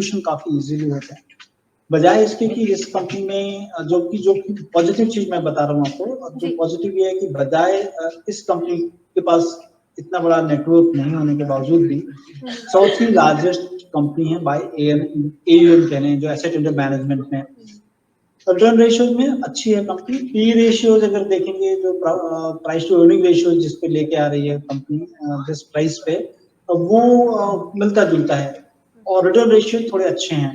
Execution काफी easily होता है, बजाय इसके कि इस कंपनी में जो पॉजिटिव चीज मैं बता रहा हूँ आपको, जो पॉजिटिव ये है कि बजाय इस कंपनी के पास इतना बड़ा नेटवर्क नहीं होने के बावजूद भी चौथी लार्जेस्ट कंपनी है बाय AUM कहते हैं, जो एसेट अंडर मैनेजमेंट में। रिटर्न रेशियो में अच्छी है कंपनी। पी रेशियोज अगर देखेंगे, जो प्राइस टू अर्निंग रेशियो जिस पे लेके आ रही है कंपनी जिस प्राइस पे, वो मिलता जुलता है और रिटर्न रेशियो थोड़े अच्छे हैं।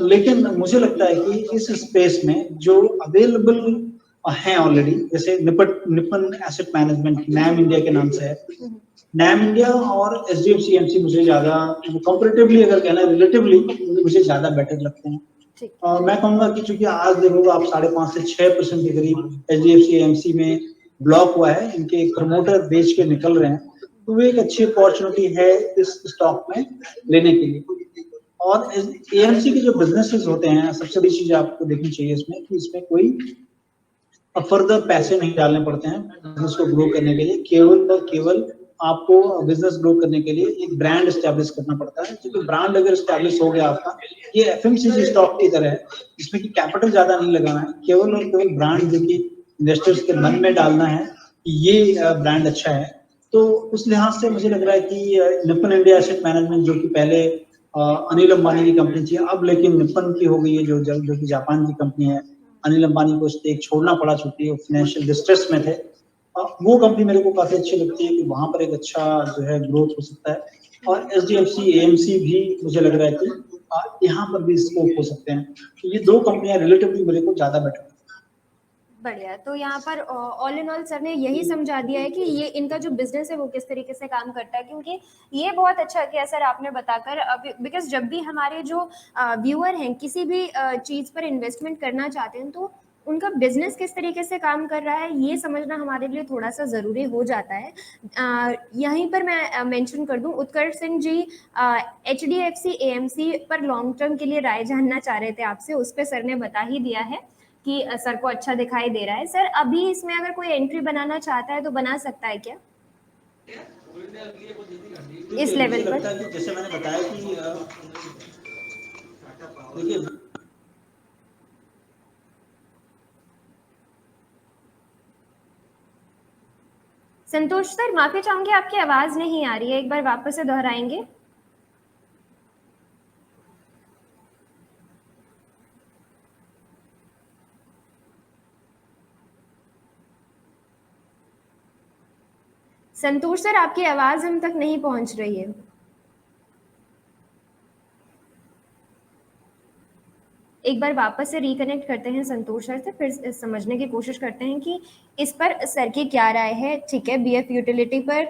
लेकिन मुझे लगता है कि इस स्पेस में जो अवेलेबल हैं ऑलरेडी, जैसे Nippon asset management NAM India के नाम से है, नैम इंडिया और HDFC AMC मुझे ज्यादा कंपैरेटिवली अगर कहना है, रिलेटिवली मुझे ज्यादा बेटर लगते हैं। मैं कहूंगा कि चूंकि आज देखोगे आप 5.5 से 6% के करीब HDFC AMC में ब्लॉक हुआ है, इनके प्रमोटर बेच के निकल रहे हैं, तो वो एक अच्छी अपॉर्चुनिटी है इस स्टॉक में लेने के लिए। और AMC के जो बिजनेसेस होते हैं, सबसे बड़ी चीज आपको देखनी चाहिए इसमें कि इसमें कोई फर्दर पैसे नहीं डालने पड़ते हैं बिजनेस को ग्रो करने के लिए। केवल और केवल आपको बिजनेस ग्रो करने के लिए एक ब्रांड एस्टेब्लिश करना पड़ता है, क्योंकि ब्रांड अगर एस्टेब्लिश हो गया आपका, ये FMCG स्टॉक की तरह है, इसमें कि कैपिटल ज्यादा नहीं लगाना है, केवल और केवल ब्रांड जो कि इन्वेस्टर्स के मन में डालना है कि ये ब्रांड अच्छा है। तो उस लिहाज से मुझे लग रहा है कि निपन इंडिया एसेट मैनेजमेंट, जो कि पहले अनिल अंबानी की कंपनी थी, अब लेकिन निपन की हो गई है, जो कि जापान की कंपनी है। अनिल अंबानी को स्टेक छोड़ना पड़ा चुकी है, फाइनेंशियल डिस्ट्रेस में थे। वो कंपनी मेरे को काफी अच्छी लगती है कि वहां पर एक अच्छा जो है ग्रोथ हो सकता है। और HDFC AMC भी मुझे लग रहा है कि यहाँ पर भी स्कोप हो सकते हैं। तो ये दो कंपनियां रिलेटिवली मेरे को ज्यादा बेटर। बढ़िया। तो यहाँ पर ऑल इन ऑल सर ने यही समझा दिया है कि ये इनका जो बिजनेस है वो किस तरीके से काम करता है, क्योंकि ये बहुत अच्छा किया सर आपने बताकर। बिकॉज जब भी हमारे जो व्यूअर हैं किसी भी चीज़ पर इन्वेस्टमेंट करना चाहते हैं, तो उनका बिजनेस किस तरीके से काम कर रहा है ये समझना हमारे लिए थोड़ा सा ज़रूरी हो जाता है। यहीं पर मैं मेंशन कर दूं, उत्कर्ष सिंह जी HDFC AMC पर लॉन्ग टर्म के लिए राय जानना चाह रहे थे आपसे, उस पर सर ने बता ही दिया है कि सर को अच्छा दिखाई दे रहा है। सर अभी इसमें अगर कोई एंट्री बनाना चाहता है तो बना सकता है क्या इस लेवल पर? जैसे मैंने बताया कि देखिए, संतोष सर माफी चाहूंगी, आपकी आवाज नहीं आ रही है, एक बार वापस से दोहराएंगे? संतोष सर आपकी आवाज हम तक नहीं पहुंच रही है। एक बार वापस से रिकनेक्ट करते हैं संतोष सर से, फिर समझने की कोशिश करते हैं कि इस पर सर की क्या राय है। ठीक है, BF यूटिलिटी पर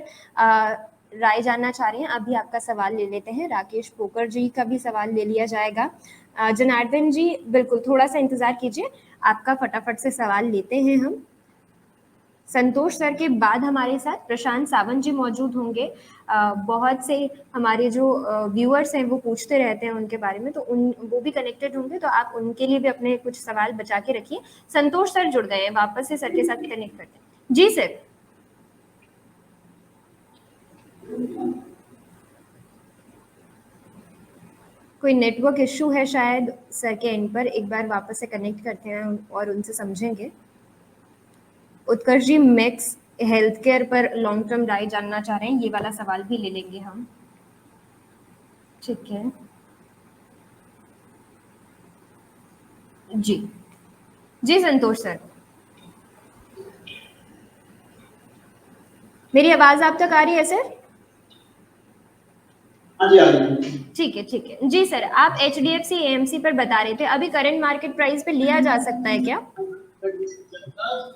राय जानना चाह रहे हैं। अभी आपका सवाल ले लेते हैं, राकेश पोकर जी का भी सवाल ले लिया जाएगा। जनार्दन जी बिल्कुल थोड़ा सा इंतजार कीजिए, आपका फटाफट से सवाल लेते हैं हम। संतोष सर के बाद हमारे साथ प्रशांत सावंत जी मौजूद होंगे। बहुत से हमारे जो व्यूअर्स हैं वो पूछते रहते हैं उनके बारे में, तो वो भी कनेक्टेड होंगे, तो आप उनके लिए भी अपने कुछ सवाल बचा के रखिए। संतोष सर जुड़ गए हैं, वापस से सर के साथ कनेक्ट करते हैं। जी सर। कोई नेटवर्क इश्यू है शायद सर के एंड पर, एक बार वापस से कनेक्ट करते हैं और उनसे समझेंगे। उत्कर्ष जी मैक्स हेल्थ केयर पर लॉन्ग टर्म राय जानना चाह रहे हैं, ये वाला सवाल भी ले लेंगे हम। ठीक है जी। जी संतोष सर, मेरी आवाज आप तक आ रही है सर? हाँ जी, आ रही है। ठीक है जी सर। आप HDFC AMC पर बता रहे थे, अभी करंट मार्केट प्राइस पे लिया जा सकता है क्या?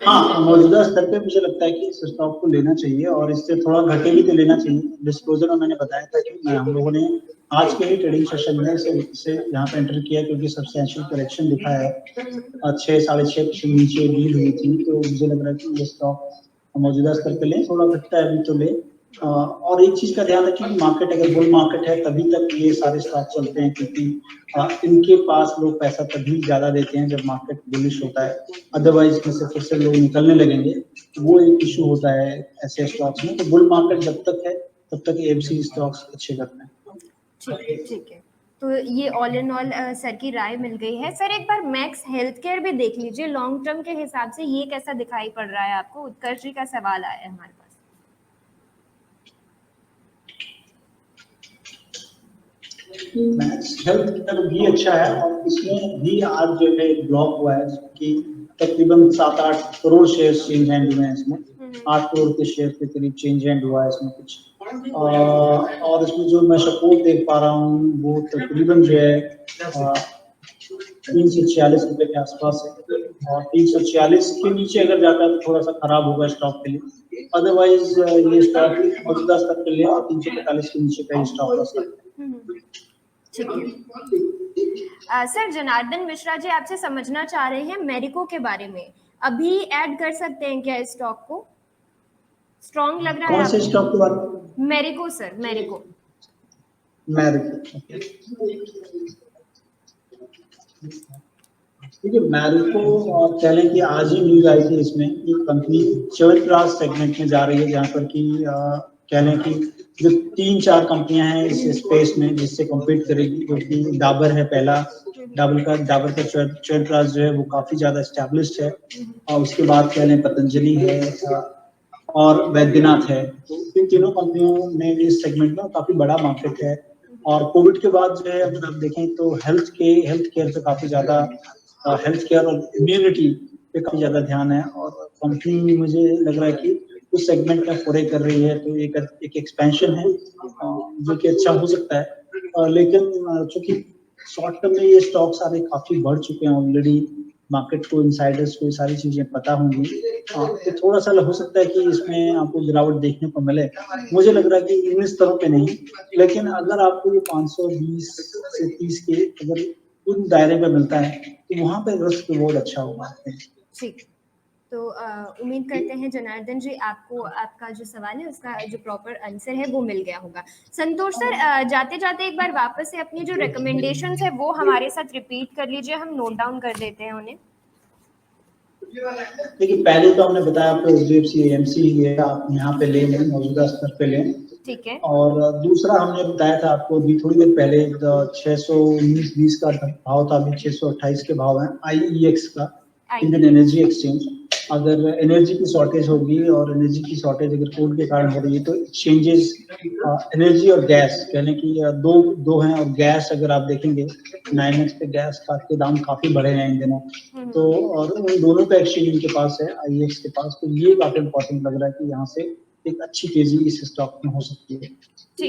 हाँ, मौजूदा स्तर पे मुझे लगता है कि इस स्टॉक को लेना चाहिए और इससे थोड़ा घटे भी तो लेना चाहिए। डिस्क्लोजर में मैंने बताया था कि हम लोगों ने आज के ही ट्रेडिंग सेशन में इसे यहाँ पे एंटर किया, क्योंकि सब्सटेंशियल करेक्शन दिखा है। 6-6.5% नीचे डील हुई थी, तो मुझे लग रहा है कि ये स्टॉक मौजूदा स्तर पे लें, थोड़ा घटता है अभी तो ले। और एक चीज का ध्यान रखिए कि मार्केट अगर बुल मार्केट है तभी तक ये सारे स्टॉक चलते हैं, क्योंकि इनके पास लोग पैसा तभी ज्यादा देते हैं जब मार्केट बुलिश होता है, अदरवाइज में से फिर से लोग निकलने लगेंगे। वो एक इशू होता है ऐसे स्टॉक्स में। तो बुल मार्केट जब तक है तब तक AMC स्टॉक्स अच्छे करते हैं। ठीक है। तो ये ऑल इन ऑल सर की राय मिल गई है। सर एक बार मैक्स हेल्थ केयर भी देख लीजिए, लॉन्ग टर्म के हिसाब से ये कैसा दिखाई पड़ रहा है आपको? उत्कर्ष जी का सवाल आया है हमारे पास। मैक्स हेल्थ केयर भी अच्छा है और इसमें भी आज जो है ब्लॉक हुआ है, कि तकरीबन 7-8 करोड़ शेयर चेंज हैंड हुए हैं इसमें। 8 करोड़ के शेयर के करीब चेंज हैंड हुआ है इसमें कुछ। और इसमें जो मैं सपोर्ट देख पा रहा हूँ वो तकरीबन जो है 346 रुपए के आसपास है, और 346 के नीचे अगर जाता है तो थोड़ा सा खराब होगा स्टॉक के लिए। अदरवाइज ये स्टॉक मौजूदा स्तर के लिए 345 के नीचे का स्टॉक लॉस है। ठीक है। सर जनार्दन मिश्रा जी आपसे समझना चाह रहे हैं मेरिको के बारे में, अभी ऐड कर सकते हैं क्या स्टॉक को? स्ट्रॉन्ग लग रहा है कौन से स्टॉक की बात? मेरिको सर, मेरिको। ठीक है, मैरिको कह लें कि आज ही न्यूज आई थी इसमें कि कंपनी च्यवनप्राश सेगमेंट में जा रही है, जहां पर कि कह लें कि जो 3-4 कंपनियां हैं इस स्पेस में जिससे कम्पीट करेगी, जो कि डाबर है पहला। डाबर का च्यवनप्राश जो है वो काफी ज्यादा एस्टेब्लिश्ड है, और उसके बाद कह लें पतंजलि है और वैद्यनाथ है। तो इन तीनों कंपनियों में इस सेगमेंट में काफी बड़ा मार्केट है। और कोविड के बाद जो है अगर आप देखें तो हेल्थ केयर पे काफी ज्यादा हेल्थ केयर और इम्यूनिटी पे काफी ज्यादा ध्यान है, और कंपनी मुझे लग रहा है कि उस सेगमेंट में फोरे कर रही है, तो एक एक्सपेंशन है जो कि अच्छा हो सकता है। लेकिन चूंकि शॉर्ट टर्म में ये स्टॉक्स सारे काफी बढ़ चुके हैं ऑलरेडी, मार्केट को इनसाइडर्स को सारी चीजें पता होंगी, तो थोड़ा सा हो सकता है कि इसमें आपको गिरावट देखने को मिले। मुझे लग रहा है कि इन स्तरों पे नहीं, लेकिन अगर आपको ये 520 से 30 के अगर उन दायरे में मिलता है तो वहां पे रिस्क बहुत अच्छा होगा। ठीक, तो उम्मीद करते हैं जनार्दन जी आपको आपका जो सवाल है उसका जो प्रॉपर आंसर है वो मिल गया होगा। संतोष सर जाते जाते एक बार वापस से अपनी जो रिकमेंडेशंस है वो हमारे साथ रिपीट कर लीजिए, हम नोट डाउन कर देते हैं उन्हें। देखिए, पहले तो हमने बताया आपको HDFC AMC है, आप यहाँ पे ले लें, मौजूदा स्तर पे लें। ठीक है। और दूसरा हमने बताया था आपको अभी थोड़ी देर पहले 619-20 का भाव था, अभी 628 के भाव है IEX का, इंडियन एनर्जी एक्सचेंज। अगर एनर्जी की शॉर्टेज होगी, और एनर्जी की शॉर्टेज अगर कोविड के कारण हो रही है, तो एक्सचेंजेस एनर्जी और गैस कहने की दो हैं, और गैस अगर आप देखेंगे 9X पे गैस के दाम काफी बढ़े हैं इन दिनों, तो और उन दोनों का एक्सचेंज इनके पास है IEX के पास, तो ये काफी इंपॉर्टेंट लग रहा है कि यहाँ से एक अच्छी तेजी इस स्टॉक में हो सकती है।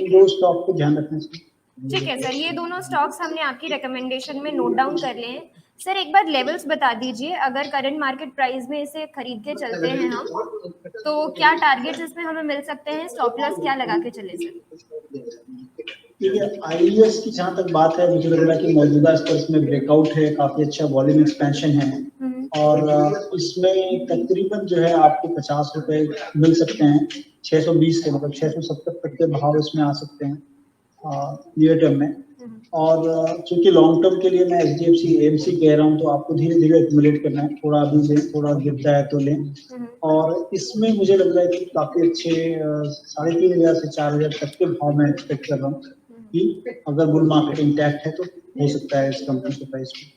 दो स्टॉक को ध्यान रखना चाहिए। ठीक है सर, ये दोनों स्टॉक्स हमने आपकी रिकमेंडेशन में नोट डाउन कर लिए हैं। सर एक बार लेवल्स बता दीजिए, अगर करंट मार्केट प्राइस में इसे खरीद के चलते हैं हम, तो क्या टारगेट्स इसमें हमें मिल सकते हैं? स्टॉप लॉस क्या लगा के चले सर? ठीक है, IEX की जहाँ तक बात है, मुझे लग रहा है कि मौजूदा स्तर में ब्रेकआउट है, काफी अच्छा वॉल्यूम एक्सपेंशन है, और इसमें तकरीबन जो है आपको 50 रुपए मिल सकते हैं, 620 से मतलब 670 तक के भाव इसमें आ सकते हैं नियर टर्म में। और चूंकि लॉन्ग टर्म के लिए मैं HDFC AMC कह रहा हूँ, तो आपको धीरे धीरे एक्यूमुलेट करना है, थोड़ा अभी लें, थोड़ा गिरता है तो लें। और इसमें मुझे लग रहा है कि काफी अच्छे 3,500 से 4,000 तक के भाव मैं एक्सपेक्ट कर रहा हूँ, कि अगर बुल मार्केट इंटैक्ट है तो हो सकता है इस कंपनी के प्राइस में।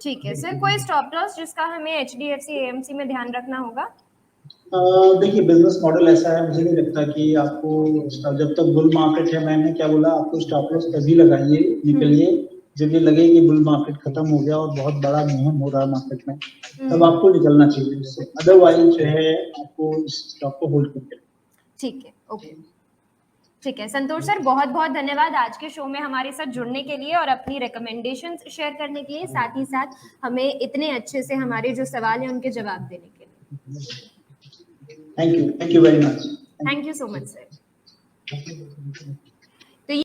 ठीक है सर, कोई स्टॉप लॉस जिसका हमें HDFC AMC में ध्यान रखना होगा? देखिए, बिजनेस मॉडल ऐसा है, मुझे नहीं लगता कि आपको जब तक बुल मार्केट है, मैंने क्या बोला आपको, स्टॉप लॉस तभी लगाइए निकलिए जब ये लगे कि बुल मार्केट खत्म हो गया और बहुत बड़ा मुहिम हो रहा है मार्केट में, तब आपको निकलना चाहिए इससे। अदरवाइज जो है आपको इस स्टॉक को होल्ड करके। ठीक है, ओके, ठीक है। संतोष सर बहुत बहुत धन्यवाद आज के शो में हमारे साथ जुड़ने के लिए और अपनी रिकमेंडेशंस शेयर करने के लिए, साथ ही साथ हमें इतने अच्छे से हमारे जो सवाल हैं उनके जवाब देने के लिए। Thank you very much. Thank you so much sir.